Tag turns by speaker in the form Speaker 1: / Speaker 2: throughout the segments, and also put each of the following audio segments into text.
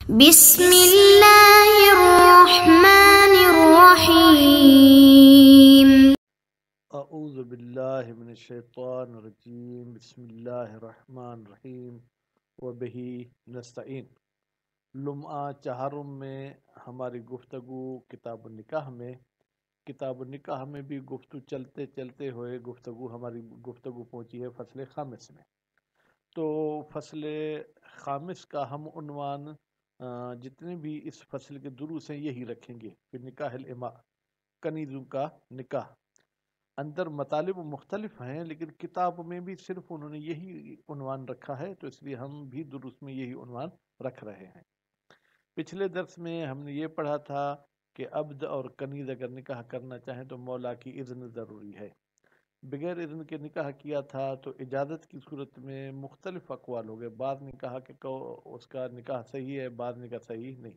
Speaker 1: بسم اللہ الرحمن الرحیم۔
Speaker 2: اعوذ باللہ من الشیطان الرجیم، بسم اللہ الرحمن الرحیم وبہ نستعین۔ لمعہ چہارم میں ہماری گفتگو کتاب النکاح میں بھی چلتے چلتے ہوئے ہماری گفتگو پہنچی ہے فصل خامس میں۔ تو فصل خامس کا ہم عنوان جتنے بھی اس فصل کے دروس ہیں یہی رکھیں گے کہ نکاح الاماء، کنیزوں کا نکاح۔ اندر مطالب مختلف ہیں لیکن کتاب میں بھی صرف انہوں نے یہی عنوان رکھا ہے، تو اس لیے ہم بھی دروس میں یہی عنوان رکھ رہے ہیں۔ پچھلے درس میں ہم نے یہ پڑھا تھا کہ عبد اور کنیز اگر نکاح کرنا چاہیں تو مولا کی اذن ضروری ہے۔ بغیر اذن کے نکاح کیا تھا تو اجازت کی صورت میں مختلف اقوال ہو گئے، بعض نے کہا کہ اس کا نکاح صحیح ہے، بعض نے کہا صحیح نہیں۔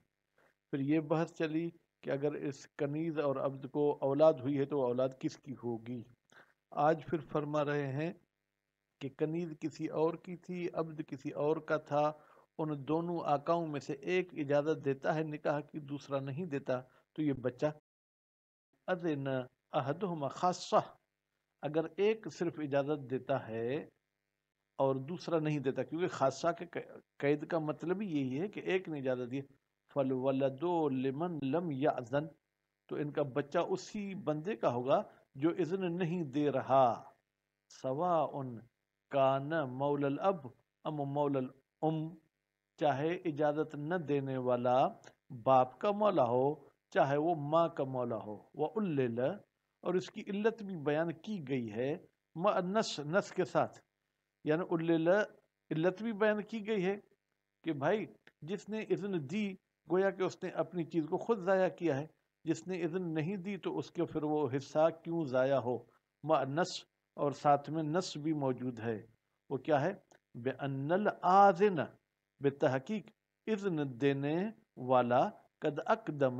Speaker 2: پھر یہ بحث چلی کہ اگر اس کنیز اور عبد کو اولاد ہوئی ہے تو اولاد کس کی ہوگی۔ آج پھر فرما رہے ہیں کہ کنیز کسی اور کی تھی، عبد کسی اور کا تھا، ان دونوں آقاؤں میں سے ایک اجازت دیتا ہے نکاح کی، دوسرا نہیں دیتا، تو یہ بچہ اذن احدہما خاصہ، اگر ایک صرف اجازت دیتا ہے اور دوسرا نہیں دیتا، کیونکہ خاصہ کے قید کا مطلب ہی یہی ہے کہ ایک نے اجازت دی، فَالْوَلَدُ لِمَنْ لَمْ يَأْذَنْ، تو ان کا بچہ اسی بندے کا ہوگا جو اذن نہیں دے رہا، سواء کان مولا الاب ام مولا الام، چاہے اجازت نہ دینے والا باپ کا مولا ہو چاہے وہ ماں کا مولا ہو۔ وَأُلِّلَ، اور اس کی علت بھی بیان کی گئی ہے مع نس کے ساتھ، یعنی علت بھی بیان کی گئی ہے کہ بھائی جس نے اذن دی گویا کہ اس نے اپنی چیز کو خود ضائع کیا ہے، جس نے اذن نہیں دی تو اس کے پھر وہ حصہ کیوں ضائع ہو، مع نس، اور ساتھ میں نس بھی موجود ہے۔ وہ کیا ہے؟ بِأَنَّ الْآذِنَ، بتحقیق اذن دینے والا، قد اقدم،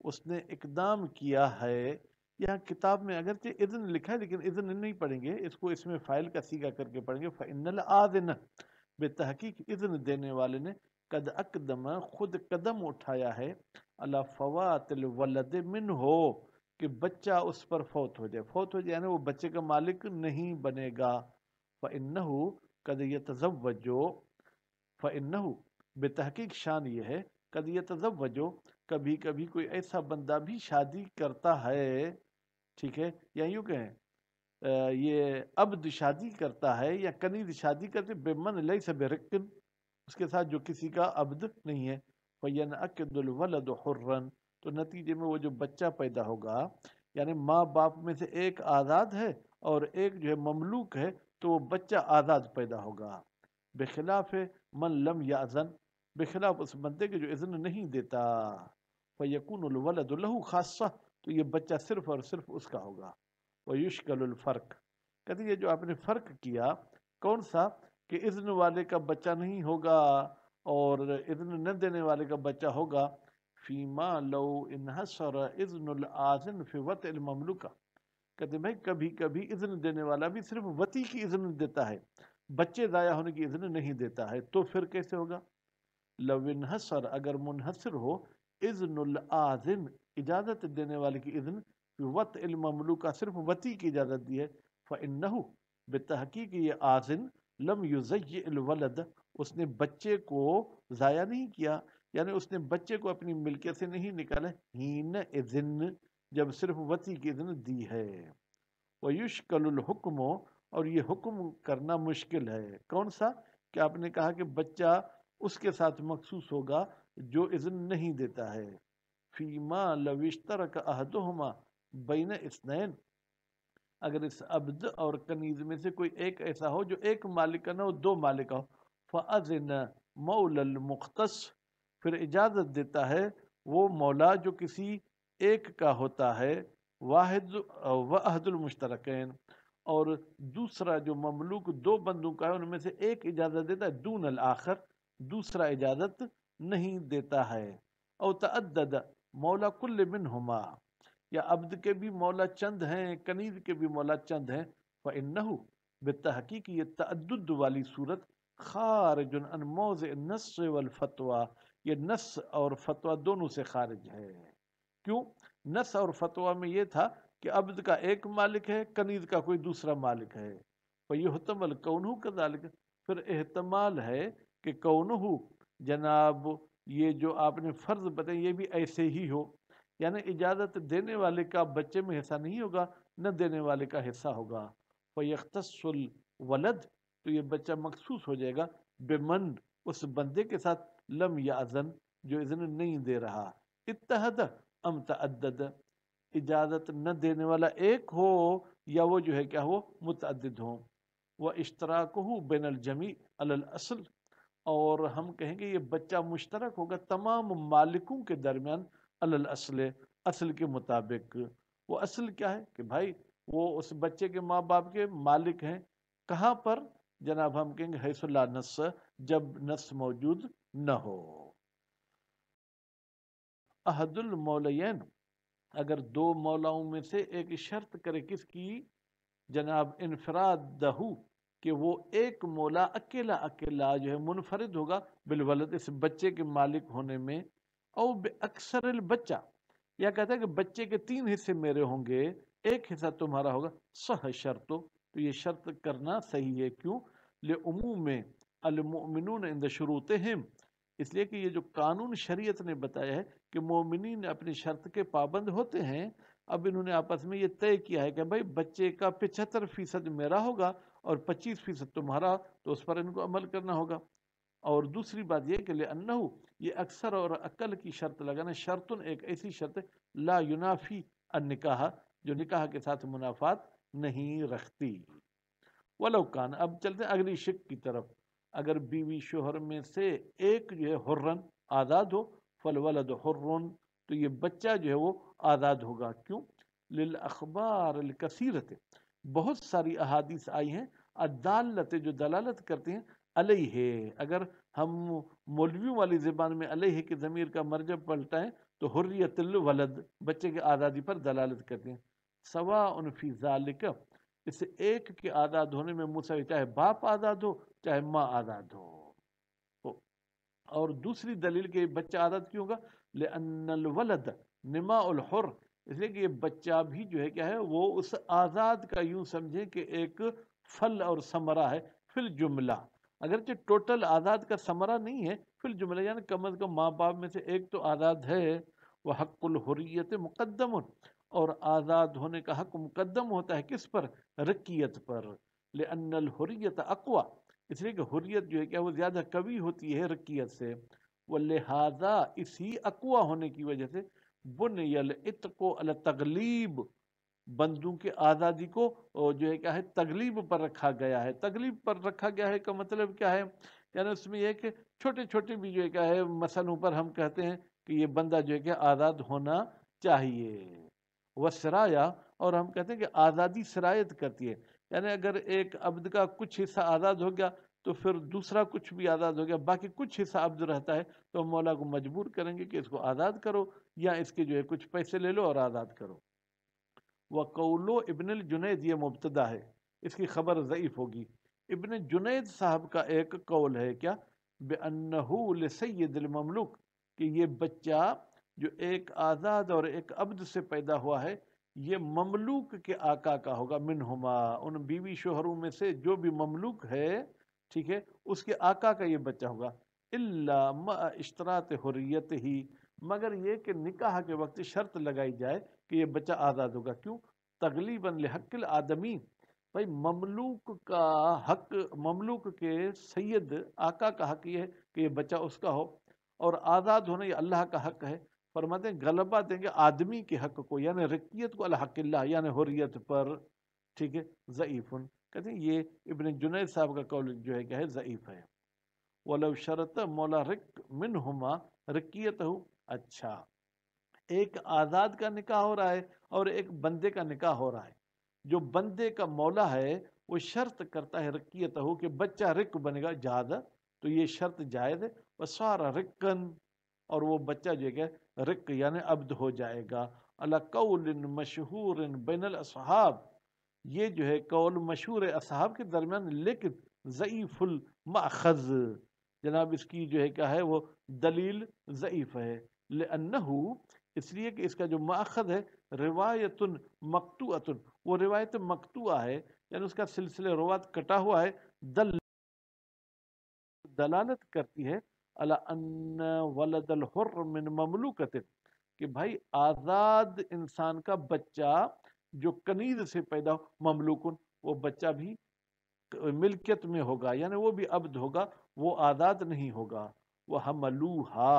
Speaker 2: اس نے اقدام کیا ہے۔ یہاں کتاب میں اگرچہ اذن لکھا ہے لیکن اذن نہیں پڑھیں گے، اس کو اس میں فاعل کا صیغہ کر کے پڑھیں گے، فَإِنَّ الْآذِنَ، بتحقیق اذن دینے والے نے، قد اقدم، خود قدم اٹھایا ہے، علی فوات الولد منہ، کہ بچہ اس پر فوت ہو جائے، یعنی وہ بچے کا مالک نہیں بنے گا۔ فَإِنَّهُ قد يتزوج، فَإِنَّهُ، بتحقیق شان یہ ہے، قد يتزوج، کبھی کبھی کوئی ایسا بندہ بھی شادی کرتا ہے، ٹھیک ہے، یا یوں کہیں یہ عبد شادی کرتا ہے یا کنیز شادی کرتے، بمن لیس برقن، اس کے ساتھ جو کسی کا عبد نہیں ہے، فَيَنْعَقِدُ الْوَلَدُ حُرًّا، تو نتیجے میں وہ جو بچہ پیدا ہوگا، یعنی ماں باپ میں سے ایک آزاد ہے اور ایک جو ہے مملوک ہے، تو وہ بچہ آزاد پیدا ہوگا، بخلاف من لم یأذن، بخلاف اس بندے کے جو اذن نہیں دیتا، فَيَكُونُ الْوَلَدُ لَهُ خاصہ، تو یہ بچہ صرف اور صرف اس کا ہوگا۔ وَيُشْكَلُ الْفَرْقِ، کہتے ہیں یہ جو آپ نے فرق کیا کون سا، کہ اذن والے کا بچہ نہیں ہوگا اور اذن نہ دینے والے کا بچہ ہوگا، فیما لو انحصر اذن الآذن فی وطء المملوکہ، کہتے ہیں بھائی کبھی کبھی اذن دینے والا بھی صرف وطی کی اذن دیتا ہے، بچے ضائع ہونے کی اذن نہیں دیتا ہے، تو پھر کیسے ہوگا؟ لو انحصر، اگر منحصر ہو اذن الآذن، اجازت دینے والے کی اذن، فی وطء المملوکہ، صرف وطی کی اجازت دی ہے، فإنہ، بتحقیق یہ آذن، لم یضیع الولد، اس نے بچے کو ضائع نہیں کیا، یعنی اس نے بچے کو اپنی ملکیت سے نہیں نکالا، ہین اذن، جب صرف وطی کی اذن دی ہے۔ وَيُشْكَلُ الْحُكْمُ، اور یہ حکم کرنا مشکل ہے، کون سا، کہ آپ نے کہا کہ بچہ اس کے ساتھ مخصوص ہوگا جو اذن نہیں دیتا ہے، فیما لو اشترک احدہما بین اثنین، اگر اس عبد اور کنیز میں سے کوئی ایک ایسا ہو جو ایک مالک کا نہ ہو، دو مالک کا ہو، فَأَذِنَ مَوْلَى الْمُخْتَص، پھر اجازت دیتا ہے وہ مولا جو کسی ایک کا ہوتا ہے، واحد وعہد المشترکین، اور دوسرا جو مملوک دو بندوں کا ہے ان میں سے ایک اجازت دیتا ہے، دون الآخر، دوسرا اجازت نہیں دیتا ہے، او تعدد مولا کل منہما، یا عبد کے بھی مولا چند ہیں، کنیز کے بھی مولا چند ہیں، فإنہ، بتحقیق یہ تعدد والی صورت، خارج عن موضع النص والفتویٰ، یہ نص اور فتویٰ دونوں سے خارج ہے. کیوں؟ نص اور فتویٰ میں یہ تھا کہ عبد کا ایک مالک ہے، کنیز کا کوئی دوسرا مالک ہے. فیحتمل کونہ کذالک، پھر احتمال ہے کہ کونہ جناب یہ جو آپ نے فرض بتائے یہ بھی ایسے ہی ہو، یعنی اجازت دینے والے کا بچے میں حصہ نہیں ہوگا، نہ دینے والے کا حصہ ہوگا. فیختص الولد، تو یہ بچہ مخصوص ہو جائے گا بمن، اس بندے کے ساتھ لم یأذن، جو اذن نہیں دے رہا. اتحد ام تعدد، اجازت نہ دینے والا ایک ہو یا وہ جو ہے کیا ہو متعدد ہو. وہ اشتراکہ بین الجمیع علی الاصل، اور ہم کہیں گے یہ بچہ مشترک ہوگا تمام مالکوں کے درمیان علی الاصل، اصل کے مطابق. وہ اصل کیا ہے کہ بھائی وہ اس بچے کے ماں باپ کے مالک ہیں. کہاں پر؟ جناب ہم کہیں گے حیث لا نص، جب نص موجود نہ ہو. احد المولین، اگر دو مولاؤں میں سے ایک شرط کرے کس کی؟ جناب انفراد دہو، کہ وہ ایک مولا اکیلا اکیلا جو ہے منفرد ہوگا بالولد، اس بچے کے مالک ہونے میں. او باکثر البچہ، یا کہتا ہے کہ بچے کے 3 حصے میرے ہوں گے، ایک حصہ تمہارا ہوگا. صح شرطو، تو یہ شرط کرنا صحیح ہے. کیوں؟ لعموم المؤمنون عند شروطہم، اس لیے کہ یہ جو قانون شریعت نے بتایا ہے کہ مومنین اپنی شرط کے پابند ہوتے ہیں. اب انہوں نے آپس میں یہ طے کیا ہے کہ بھائی بچے کا 75% میرا ہوگا اور 25% تمہارا، تو اس پر ان کو عمل کرنا ہوگا. اور دوسری بات یہ کہ لأنہ، یہ اکثر اور اقل کی شرط لگانا، شرط ایک ایسی شرط لا ینافی النکاح، جو نکاح کے ساتھ منافات نہیں رکھتی. ولو کان، اب چلتے ہیں اگلی شق کی طرف. اگر بیوی شوہر میں سے ایک جو ہے حرن آزاد ہو، فالولد حرن، تو یہ بچہ جو ہے وہ آزاد ہوگا. کیوں؟ للاخبار الکثیرت، بہت ساری احادیث آئی ہیں الدالت، جو دلالت کرتے ہیں علیہ. اگر ہم مولویوں والی زبان میں علیہ کی ضمیر کا مرجع پلٹائیں تو حریت الولد، بچے کی آزادی پر دلالت کرتے ہیں. سواء فی ذالک، اس ایک کے آزاد ہونے میں مساوی، چاہے باپ آزاد ہو چاہے ماں آزاد ہو. اور دوسری دلیل کہ بچہ آزاد کیوں ہوگا؟ لأن الولد نماء الحر، اس لیے کہ یہ بچہ بھی جو ہے کیا ہے وہ اس آزاد کا یوں سمجھیں کہ ایک پھل اور ثمرہ ہے فی الجملہ، اگرچہ ٹوٹل آزاد کا ثمرہ نہیں ہے، فی الجملہ یعنی کم از کم ماں باپ میں سے ایک تو آزاد ہے. وہ حق الحریت مقدم، اور آزاد ہونے کا حق مقدم ہوتا ہے کس پر؟ رقیت پر. لأن الحریت اقوی، اس لیے کہ حریت جو ہے کیا وہ زیادہ قوی ہوتی ہے رقیت سے. ولہذا اسی اقوی ہونے کی وجہ سے بنی العتق علی التغلیب، بندوں کے آزادی کو جو ہے کیا ہے تغلیب پر رکھا گیا ہے. تغلیب پر رکھا گیا ہے کا مطلب کیا ہے؟ یعنی اس میں یہ کہ چھوٹے چھوٹے بھی جو ہے کیا ہے مسئلوں پر ہم کہتے ہیں کہ یہ بندہ جو ہے کہ آزاد ہونا چاہیے. وسرایا، اور ہم کہتے ہیں کہ آزادی سرایت کرتی ہے، یعنی اگر ایک عبد کا کچھ حصہ آزاد ہو گیا تو پھر دوسرا کچھ بھی آزاد ہو گیا، باقی کچھ حصہ عبد رہتا ہے، تو مولا کو مجبور کریں گے کہ اس کو آزاد کرو، یا اس کے جو ہے کچھ پیسے لے لو اور آزاد کرو. وقولو ابن الجنید، یہ مبتدا ہے، اس کی خبر ضعیف ہوگی. ابن جنید صاحب کا ایک قول ہے کیا؟ بأنہو لسید المملوک، کہ یہ بچہ جو ایک آزاد اور ایک عبد سے پیدا ہوا ہے یہ مملوک کے آقا کا ہوگا. منہما، ان بیوی شوہروں میں سے جو بھی مملوک ہے، ٹھیک ہے، اس کے آقا کا یہ بچہ ہوگا. الا مع اشتراط حریت ہی، مگر یہ کہ نکاح کے وقت شرط لگائی جائے کہ یہ بچہ آزاد ہوگا. کیوں؟ تغلیباً لحق الآدمی، بھائی مملوک کا حق، مملوک کے سید آقا کا حق یہ ہے کہ یہ بچہ اس کا ہو، اور آزاد ہونا یہ اللہ کا حق ہے. فرماتے ہیں غلبہ دیں گے آدمی کے حق کو، یعنی رقیت کو الحق اللہ، یعنی حریت پر. ٹھیک ہے. ضعیف، کہتے ہیں یہ ابن جنید صاحب کا قول جو ہے کیا ہے ضعیف ہے. ولو شرط مولا رق منہما رقیت ہو، اچھا ایک آزاد کا نکاح ہو رہا ہے اور ایک بندے کا نکاح ہو رہا ہے. جو بندے کا مولا ہے وہ شرط کرتا ہے رقیت ہو کہ بچہ رق بنے گا، جائز، تو یہ شرط جائز ہے. وصار رقن، اور وہ بچہ جو ہے رق یعنی عبد ہو جائے گا. علی قول مشہور بین الاصحاب، یہ جو ہے قول مشہور اصحاب کے درمیان، لیکن ضعیف المأخذ، جناب اس کی جو ہے کیا ہے وہ دلیل ضعیف ہے، لأنہو اس لیے کہ اس کا جو ماخذ ہے روایت مقطوعۃ، وہ روایت مقطوعہ ہے، یعنی اس کا سلسلہ روات کٹا ہوا ہے، دلالت کرتی ہے علی ان ولد الحر من مملوکت، کہ بھائی آزاد انسان کا بچہ جو کنیز سے پیدا ہو، مملوکن وہ بچہ بھی ملکیت میں ہوگا، یعنی وہ بھی عبد ہوگا، وہ آزاد نہیں ہوگا، وہ حملوہا،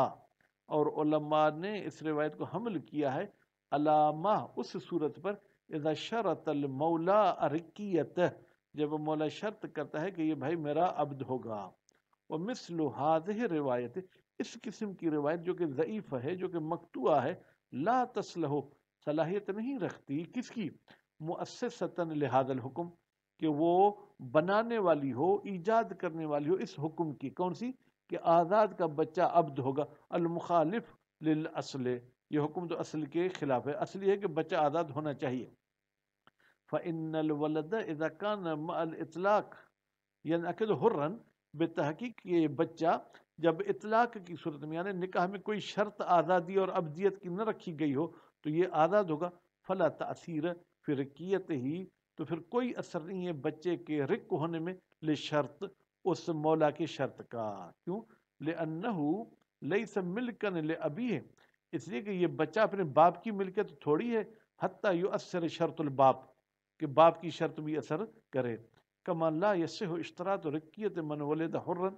Speaker 2: اور علماء نے اس روایت کو حمل کیا ہے علامہ اس صورت پر اذا شرط المولا ارکیت، جب مولا شرط کرتا ہے کہ یہ بھائی میرا عبد ہوگا، ومثل هذه روایت، اس قسم کی روایت جو کہ ضعیف ہے، جو کہ مقطوعہ ہے، لا تصلح صلاحیت نہیں رکھتی کس کی، مؤسسۃ لہذا الحکم، کہ وہ بنانے والی ہو، ایجاد کرنے والی ہو اس حکم کی، کون سی، کہ آزاد کا بچہ عبد ہوگا، المخالف للاصل، یہ حکم تو اصل کے خلاف ہے، اصل یہ ہے کہ بچہ آزاد ہونا چاہیے، فإن الولد اذا كان مع الاطلاق ينعقد حرا، بے تحقیق یہ بچہ جب اطلاق کی صورت میں یعنی نکاح میں کوئی شرط آزادی اور عبدیت کی نہ رکھی گئی ہو تو یہ آزاد ہوگا، فلا تأثیر فی رقیت ہی، تو پھر کوئی اثر نہیں ہے بچے کے رق ہونے میں، لشرط اس مولا کی شرط کا، کیوں، لأنہو لیس ملکن لأبیہ، اس لیے کہ یہ بچہ اپنے باپ کی ملکیت تھوڑی ہے، حتی یؤثر شرط الباپ، کہ باپ کی شرط بھی اثر کرے، کما لا یصح اشتراط رقیت من ولد حرا،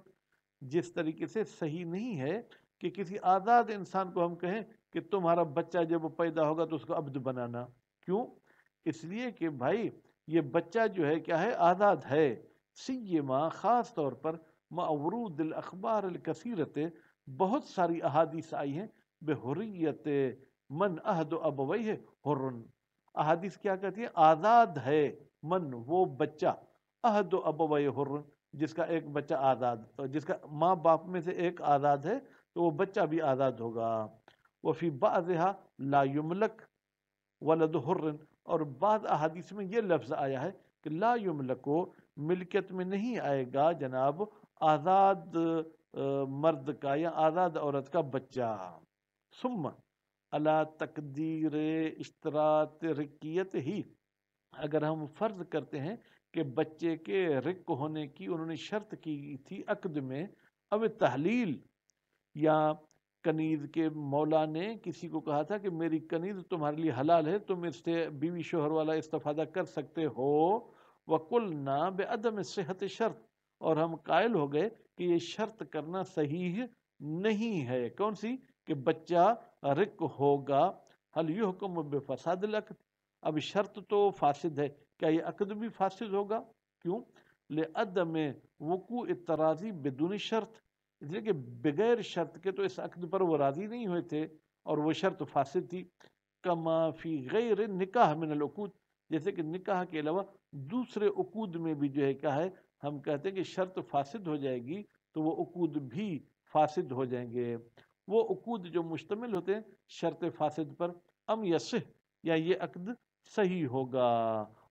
Speaker 2: جس طریقے سے صحیح نہیں ہے کہ کسی آزاد انسان کو ہم کہیں کہ تمہارا بچہ جب پیدا ہوگا تو اس کو عبد بنانا، کیوں، اس لیے کہ بھائی یہ بچہ جو ہے کیا ہے، آزاد ہے، سیما خاص طور پر مع ورود الاخبار الکثیرت، بہت ساری احادیث آئی ہیں بحریت من عہد ابویہ حر، احادیث کیا کہتی ہے، آزاد ہے من وہ بچہ، عہد ابویہ حر، جس کا ایک بچہ آزاد، جس کا ماں باپ میں سے ایک آزاد ہے تو وہ بچہ بھی آزاد ہوگا، وفی بعضها لا یملک ولد حر، اور بعض احادیث میں یہ لفظ آیا ہے کہ لا یملکو، ملکیت میں نہیں آئے گا جناب آزاد مرد کا یا آزاد عورت کا بچہ، ثم علی تقدیر اشتراط رقیت ہی، اگر ہم فرض کرتے ہیں کہ بچے کے رق ہونے کی انہوں نے شرط کی تھی عقد میں، اب تحلیل، یا کنیز کے مولا نے کسی کو کہا تھا کہ میری کنیز تمہارے لیے حلال ہے، تم اس سے بیوی شوہر والا استفادہ کر سکتے ہو، وَقُلْنَا بِعَدَمِ صِحَّةِ شرط، اور ہم قائل ہو گئے کہ یہ شرط کرنا صحیح نہیں ہے، کون سی، کہ بچہ رق ہوگا، حل یحکم بفساد العقد، اب شرط تو فاسد ہے، کیا یہ عقد بھی فاسد ہوگا، کیوں، لعدم وقوع التراضی بدون شرط، اس لیے کہ بغیر شرط کے تو اس عقد پر وہ راضی نہیں ہوئے تھے اور وہ شرط فاسد تھی، کما فی غیر نکاح من العقود، جیسے کہ نکاح کے علاوہ دوسرے عقود میں بھی جو ہے کیا ہے، ہم کہتے ہیں کہ شرط فاسد ہو جائے گی تو وہ عقود بھی فاسد ہو جائیں گے، وہ عقود جو مشتمل ہوتے ہیں شرط فاسد پر، ام یصح، یا یہ عقد صحیح ہوگا،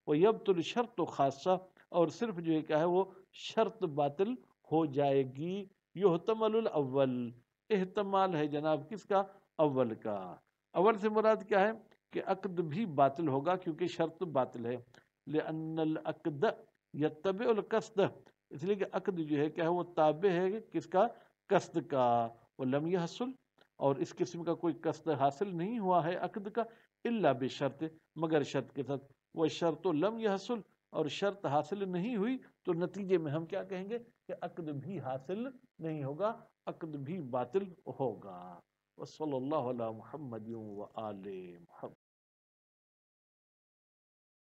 Speaker 2: ویبطل شرط خاصہ، اور صرف جو ہے کیا ہے وہ شرط باطل ہو جائے گی، یحتمل الاول، احتمال ہے جناب کس کا، اول کا، اول سے مراد کیا ہے کہ عقد بھی باطل ہوگا کیونکہ شرط باطل ہے، لأن العقد یتبع القصد، اس لیے کہ عقد جو ہے کیا ہے وہ تابع ہے کس کا، قصد کا، ولم یحصل، اور اس قسم کا کوئی قصد حاصل نہیں ہوا ہے عقد کا، الا بشرط، مگر شرط کے ساتھ، وہ شرط لم یحصل، اور شرط حاصل نہیں ہوئی تو نتیجے میں ہم کیا کہیں گے کہ عقد بھی حاصل نہیں ہوگا، عقد بھی باطل ہوگا، وصلی اللہ علی محمد و آل محمد۔